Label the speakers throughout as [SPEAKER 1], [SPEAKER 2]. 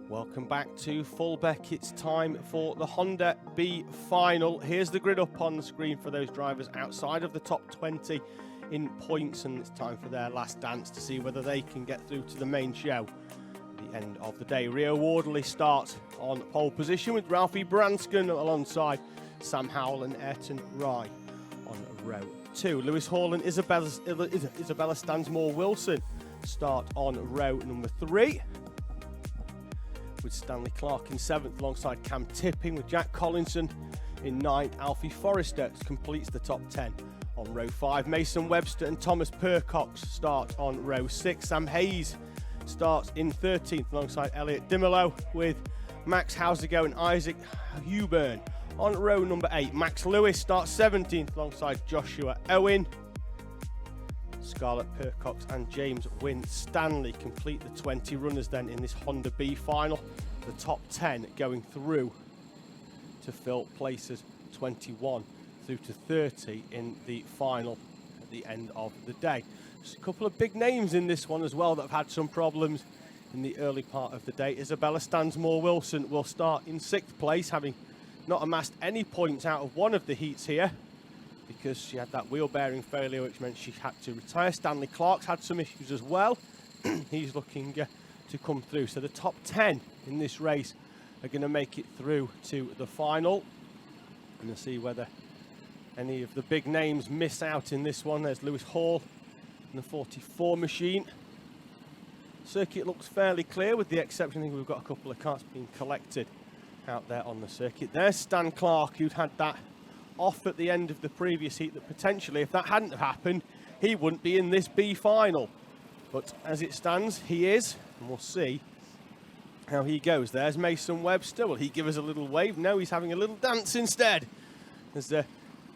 [SPEAKER 1] Welcome back to Fulbeck. It's time for the Honda B final. Here's the grid up on the screen for those drivers outside of the top 20 in points, and it's time for their last dance to see whether they can get through to the main show at the end of the day. Rio Wardley starts on pole position with Ralphie Branscombe alongside Sam Howell and Ayrton Rye on row 2. Lewis Hall and Isabella Stansmore Wilson start on row number 3. With Stanley Clark in 7th alongside Cam Tipping, with Jack Collinson in 9th. Alfie Forrester completes the top 10 on row 5. Mason Webster and Thomas Percox start on row 6. Sam Hayes starts in 13th alongside Elliot Dimolo, with Max Hausigo and Isaac Huburn on row number 8. Max Lewis starts 17th alongside Joshua Owen. Scarlett Percox and James Wynne Stanley complete the 20 runners then in this Honda B final. The top 10 going through to fill places 21 through to 30 in the final at the end of the day. There's a couple of big names in this one as well that have had some problems in the early part of the day. Isabella Stansmore Wilson will start in 6th place, having not amassed any points out of one of the heats here, because she had that wheel bearing failure, which meant she had to retire. Stanley Clark's had some issues as well. He's looking to come through. So the top 10 in this race are going to make it through to the final. And we'll see whether any of the big names miss out in this one. There's Lewis Hall in the 44 machine. Circuit looks fairly clear, with the exception, I think we've got a couple of carts being collected out there on the circuit. There's Stan Clark, who'd had that off at the end of the previous heat, that potentially, if that hadn't have happened, he wouldn't be in this B final. But as it stands, he is, and we'll see how he goes. There's Mason Webster. Will he give us a little wave? No, he's having a little dance instead. There's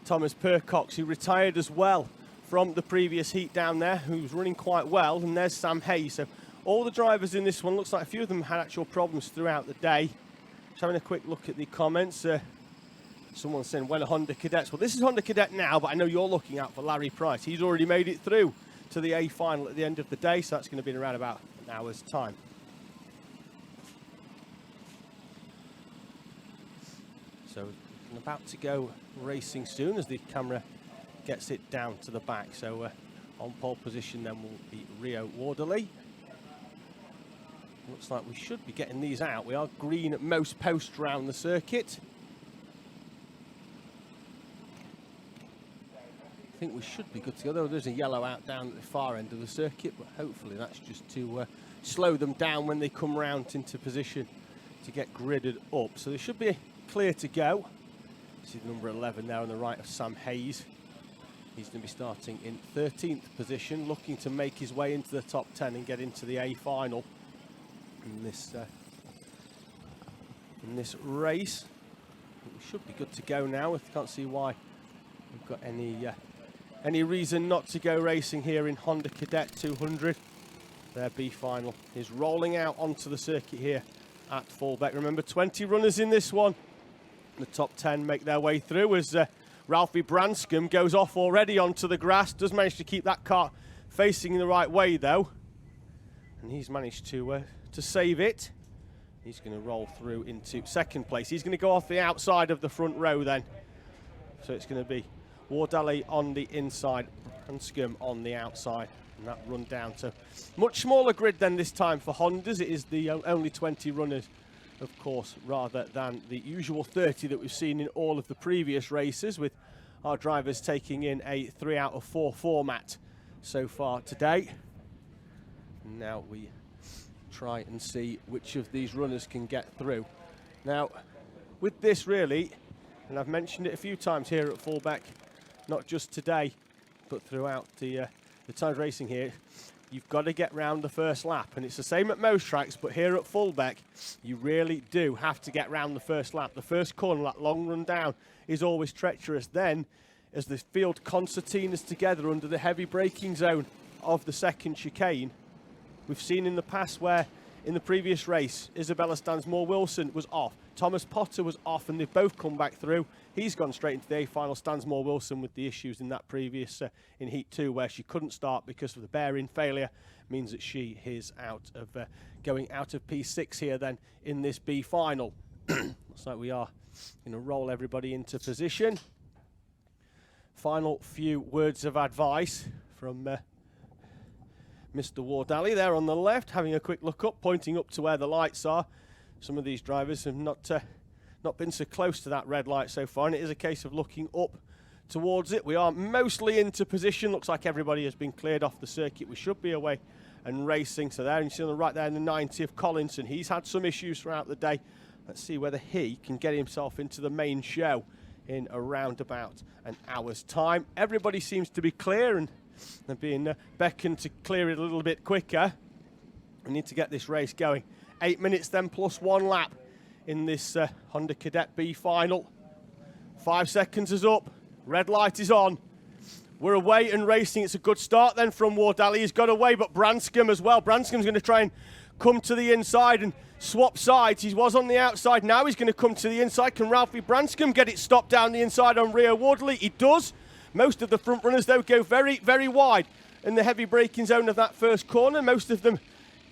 [SPEAKER 1] Thomas Percox, who retired as well from the previous heat down there, who's running quite well. And there's Sam Hayes. So all the drivers in this one, looks like a few of them had actual problems throughout the day. Just having a quick look at the comments. Someone saying, when are Honda Cadets? Well, this is Honda Cadet now, but I know you're looking out for Larry Price. He's already made it through to the A final at the end of the day, so that's going to be in around about an hour's time. So I'm about to go racing soon as the camera gets it down to the back. So on pole position then will be Rio Wardley. Looks like we should be getting these out. We are green at most posts around the circuit. I think we should be good to go, though there's a yellow out down at the far end of the circuit, but hopefully that's just to slow them down when they come round into position to get gridded up. So they should be clear to go. See the number 11 there on the right of Sam Hayes. He's going to be starting in 13th position, looking to make his way into the top 10 and get into the A final in this race. We should be good to go now. I can't see why we've got any reason not to go racing here in Honda Cadet 200. Their B final is rolling out onto the circuit here at Fulbeck. Remember, 20 runners in this one. The top 10 make their way through as Ralphie Branscombe goes off already onto the grass. Does manage to keep that car facing the right way, though. And he's managed to save it. He's going to roll through into 2nd place. He's going to go off the outside of the front row then. So it's going to be Wardley on the inside, Branscombe on the outside, and that run down to much smaller grid than this time for Hondas. It is the only 20 runners, of course, rather than the usual 30 that we've seen in all of the previous races, with our drivers taking in a 3 out of 4 format so far today. And now we try and see which of these runners can get through. Now, with this really, and I've mentioned it a few times here at Fulbeck, not just today, but throughout the times racing here, you've got to get round the first lap. And it's the same at most tracks, but here at Fulbeck, you really do have to get round the first lap. The first corner, that long run down, is always treacherous. Then, as the field concertinas together under the heavy braking zone of the 2nd chicane, we've seen in the past where in the previous race. Isabella Stansmore-Wilson was off. Thomas Potter was off, and they've both come back through. He's gone straight into the A final. Stansmore-Wilson with the issues in that previous, in Heat 2, where she couldn't start because of the bearing failure, means that she is out of, going out of P6 here then in this B final. Looks like we are going to roll everybody into position. Final few words of advice from Mr. Wardalley there on the left, having a quick look up, pointing up to where the lights are. Some of these drivers have not been so close to that red light so far, and it is a case of looking up towards it. We are mostly into position. Looks like everybody has been cleared off the circuit. We should be away and racing. So there, and you see on the right there in the 90 of Collinson. He's had some issues throughout the day. Let's see whether he can get himself into the main show in around about an hour's time. Everybody seems to be clear, and they're being beckoned to clear it a little bit quicker. We need to get this race going. 8 minutes then plus 1 lap in this Honda Cadet B final. 5 seconds is up. Red light is on. We're away and racing. It's a good start then from Wardalley. He's got away, but Branscombe as well. Branscombe's going to try and come to the inside and swap sides. He was on the outside. Now he's going to come to the inside. Can Ralphie Branscombe get it stopped down the inside on Rio Wardalley? He does. Most of the front runners, though, go very, very wide in the heavy braking zone of that first corner. Most of them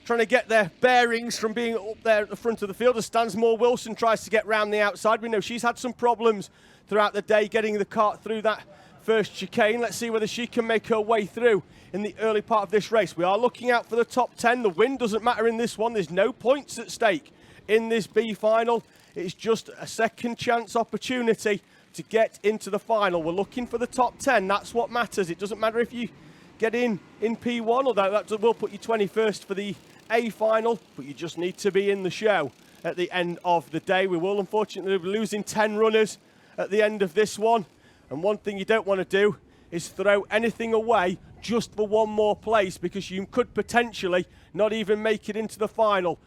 [SPEAKER 1] trying to get their bearings from being up there at the front of the field as Stansmore-Wilson tries to get round the outside. We know she's had some problems throughout the day getting the kart through that first chicane. Let's see whether she can make her way through in the early part of this race. We are looking out for the top 10. The win doesn't matter in this one. There's no points at stake in this B final. It's just a second chance opportunity to get into the final. We're looking for the top 10. That's what matters. It doesn't matter if you get in P1, although that will put you 21st for the A final, but you just need to be in the show at the end of the day. We will unfortunately be losing 10 runners at the end of this one, and one thing you don't want to do is throw anything away just for one more place, because you could potentially not even make it into the final.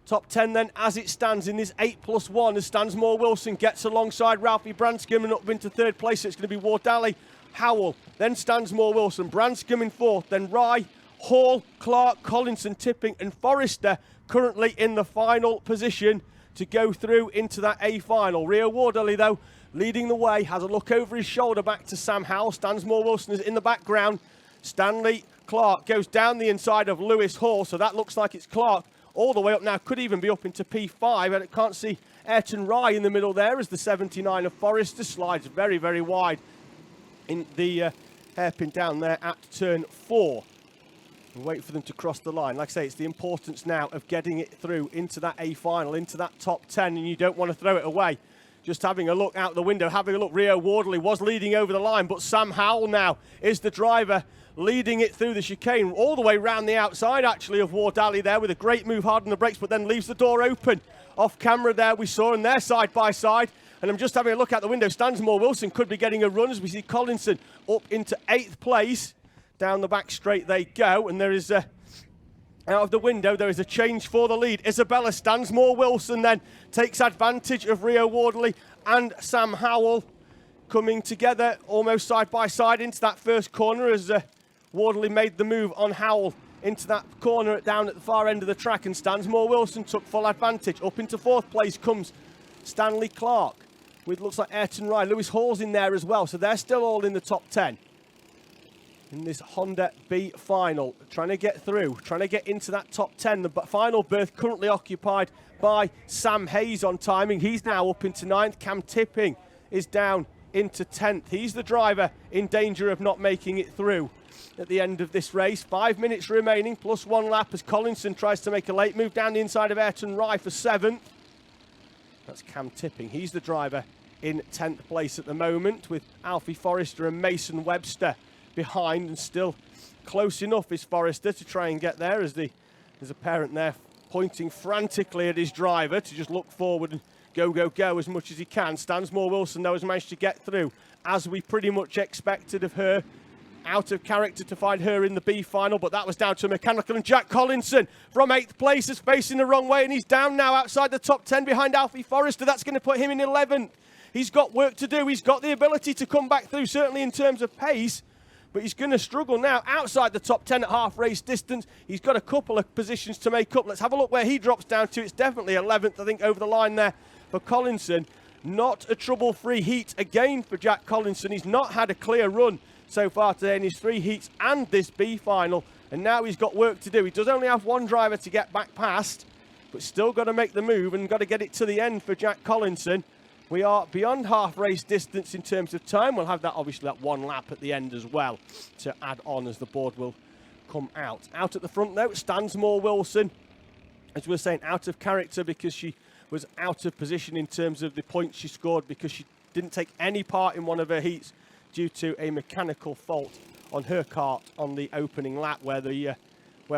[SPEAKER 1] Top 10 then as it stands in this 8+1 as Stansmore-Wilson gets alongside Ralphie Branscombe and up into third place. It's going to be Wardalley, Howell, then Stansmore-Wilson, Branscombe in fourth, then Rye, Hall, Clark, Collinson, Tipping and Forrester currently in the final position to go through into that A final. Rio Wardalley, though, leading the way, has a look over his shoulder back to Sam Howell. Stansmore-Wilson is in the background. Stanley Clark goes down the inside of Lewis Hall, so that looks like it's Clark all the way up now. Could even be up into P5, and I can't see Ayrton Rye in the middle there as the 79 of Forrester slides very, very wide in the hairpin down there at turn 4. And wait for them to cross the line. Like I say, it's the importance now of getting it through into that A final, into that top 10, and you don't want to throw it away. Just having a look out the window, having a look, Rio Wardalley was leading over the line, but Sam Howell now is the driver leading it through the chicane, all the way round the outside, actually, of Wardalley there with a great move hard on the brakes, but then leaves the door open. Off camera there, we saw, and they're side by side. And I'm just having a look out the window. Stansmore-Wilson could be getting a run as we see Collinson up into 8th place. Down the back straight they go, and there is out of the window, there is a change for the lead. Isabella Stansmore-Wilson then takes advantage of Rio Wardalley and Sam Howell coming together almost side by side into that first corner as Wardalley made the move on Howell into that corner down at the far end of the track, and Stansmore-Wilson took full advantage. Up into 4th place comes Stanley Clark with, looks like, Ayrton Rye. Lewis Hall's in there as well, so they're still all in the top 10. In this Honda B final, trying to get through, trying to get into that top 10. The final berth currently occupied by Sam Hayes on timing. He's now up into 9th. Cam Tipping is down into 10th. He's the driver in danger of not making it through at the end of this race. 5 minutes remaining, plus 1 lap as Collinson tries to make a late move down the inside of Ayrton Rye for 7th. That's Cam Tipping. He's the driver in 10th place at the moment, with Alfie Forrester and Mason Webster behind, and still close enough is Forrester to try and get there as there's a parent there pointing frantically at his driver to just look forward and go as much as he can. Stansmore-Wilson, though, has managed to get through as we pretty much expected of her. Out of character to find her in the B final, but that was down to a mechanical, and Jack Collinson from 8th place is facing the wrong way, and he's down now outside the top 10 behind Alfie Forrester. That's going to put him in 11th. He's got work to do. He's got the ability to come back through, certainly in terms of pace, but he's going to struggle now outside the top 10 at half race distance. He's got a couple of positions to make up. Let's have a look where he drops down to. It's definitely 11th, I think, over the line there for Collinson. Not a trouble-free heat again for Jack Collinson. He's not had a clear run so far today in his 3 heats and this B final, and now he's got work to do. He does only have one driver to get back past, but still got to make the move and got to get it to the end for Jack Collinson. We are beyond half race distance in terms of time. We'll have that, obviously, that 1 lap at the end as well to add on as the board will come out. Out at the front, though, Stansmore Wilson, as we were saying, out of character because she was out of position in terms of the points she scored because she didn't take any part in one of her heats due to a mechanical fault on her kart on the opening lap where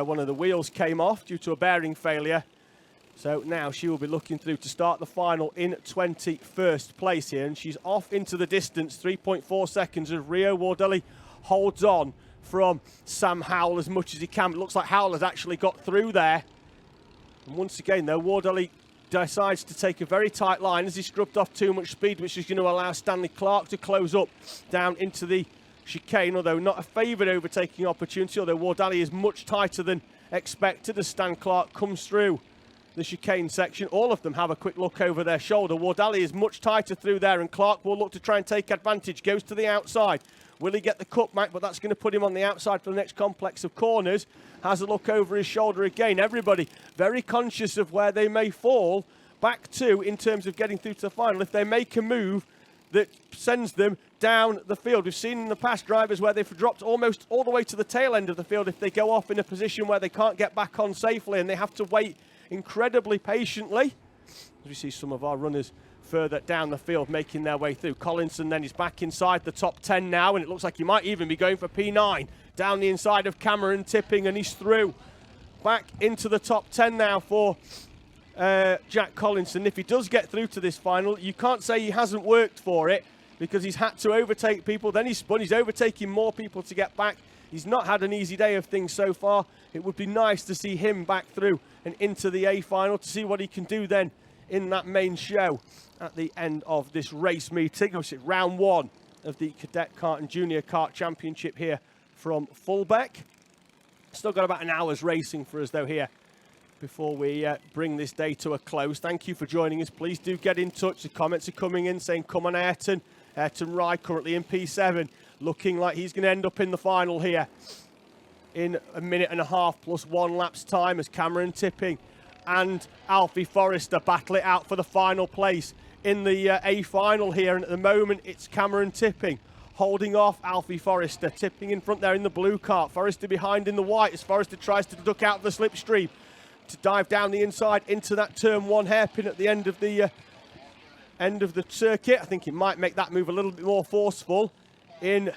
[SPEAKER 1] one of the wheels came off due to a bearing failure. So now she will be looking through to start the final in 21st place here, and she's off into the distance, 3.4 seconds as Rio Wardelli holds on from Sam Howell as much as he can. It looks like Howell has actually got through there. And once again, though, Wardelli decides to take a very tight line as he scrubbed off too much speed, which is going to allow Stanley Clark to close up down into the chicane, although not a favoured overtaking opportunity, although Wardelli is much tighter than expected as Stan Clark comes through the chicane section. All of them have a quick look over their shoulder. Wardelli is much tighter through there, and Clark will look to try and take advantage. Goes to the outside. Will he get the cutback? But that's going to put him on the outside for the next complex of corners. Has a look over his shoulder again. Everybody very conscious of where they may fall back to in terms of getting through to the final. If they make a move that sends them down the field. We've seen in the past drivers where they've dropped almost all the way to the tail end of the field if they go off in a position where they can't get back on safely and they have to wait incredibly patiently. As we see some of our runners further down the field making their way through. Collinson then is back inside the top 10 now, and it looks like he might even be going for P9 down the inside of Cameron Tipping, and he's through. Back into the top 10 now for Jack Collinson. If he does get through to this final, you can't say he hasn't worked for it because he's had to overtake people, then he's spun, he's overtaking more people to get back. He's not had an easy day of things so far. It would be nice to see him back through and into the A final to see what he can do then in that main show at the end of this race meeting. It's round 1 of the Cadet Kart and Junior Kart Championship here from Fulbeck. Still got about an hour's racing for us though here before we bring this day to a close. Thank you for joining us. Please do get in touch. The comments are coming in saying, come on Ayrton. Ayrton Rye currently in P7, looking like he's going to end up in the final here in a minute and a half plus 1 lap's time as Cameron Tipping and Alfie Forrester battle it out for the final place in the A final here. And at the moment, it's Cameron Tipping holding off Alfie Forrester. Tipping in front there in the blue kart. Forrester behind in the white as Forrester tries to duck out of the slipstream to dive down the inside into that turn 1 hairpin at the end of the circuit. I think it might make that move a little bit more forceful in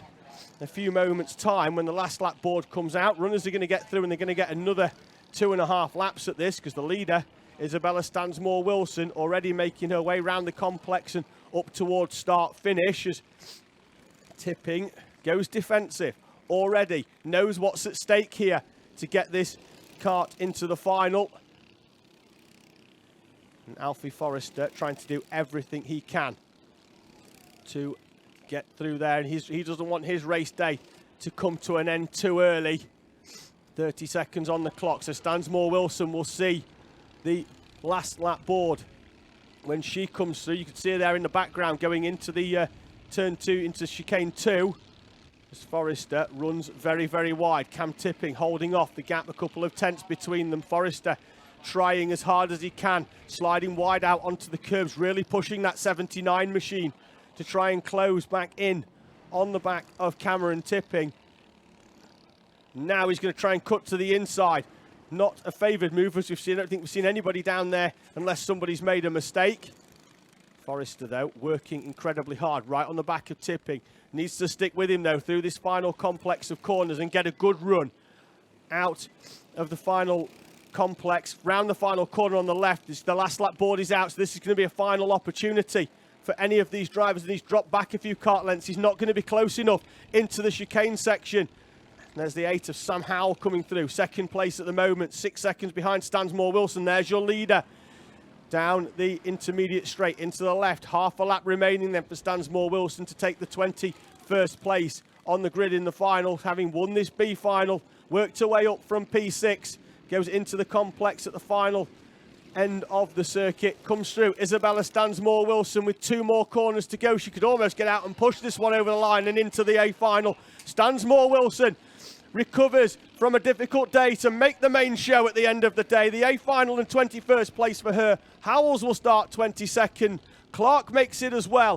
[SPEAKER 1] a few moments' time when the last lap board comes out. Runners are going to get through and they're going to get another 2.5 laps at this because the leader, Isabella Stansmore Wilson, already making her way around the complex and up towards start finish as Tipping goes defensive already, knows what's at stake here to get this kart into the final. And Alfie Forrester trying to do everything he can to get through there, and he doesn't want his race day to come to an end too early. 30 seconds on the clock, so Stansmore Wilson will see the last lap board when she comes through. You can see her there in the background going into the turn 2, into chicane 2. As Forrester runs very, very wide. Cam Tipping holding off the gap, a couple of tenths between them. Forrester trying as hard as he can, sliding wide out onto the curbs, really pushing that 79 machine to try and close back in on the back of Cameron Tipping. Now he's going to try and cut to the inside. Not a favoured move as we've seen. I don't think we've seen anybody down there unless somebody's made a mistake. Forrester, though, working incredibly hard right on the back of Tipping. Needs to stick with him, though, through this final complex of corners and get a good run out of the final complex. Round the final corner on the left. The last lap board is out, so this is going to be a final opportunity for any of these drivers. And he's dropped back a few kart lengths. He's not going to be close enough into the chicane section. And there's the 8 of Sam Howell coming through. Second place at the moment, 6 seconds behind Stansmore Wilson. There's your leader. Down the intermediate straight into the left. Half a lap remaining then for Stansmore Wilson to take the 21st place on the grid in the final, having won this B final, worked her way up from P6, goes into the complex at the final end of the circuit, comes through. Isabella Stansmore-Wilson with 2 more corners to go. She could almost get out and push this one over the line and into the A final. Stansmore-Wilson recovers from a difficult day to make the main show at the end of the day. The A final and 21st place for her. Howells will start 22nd. Clark makes it as well.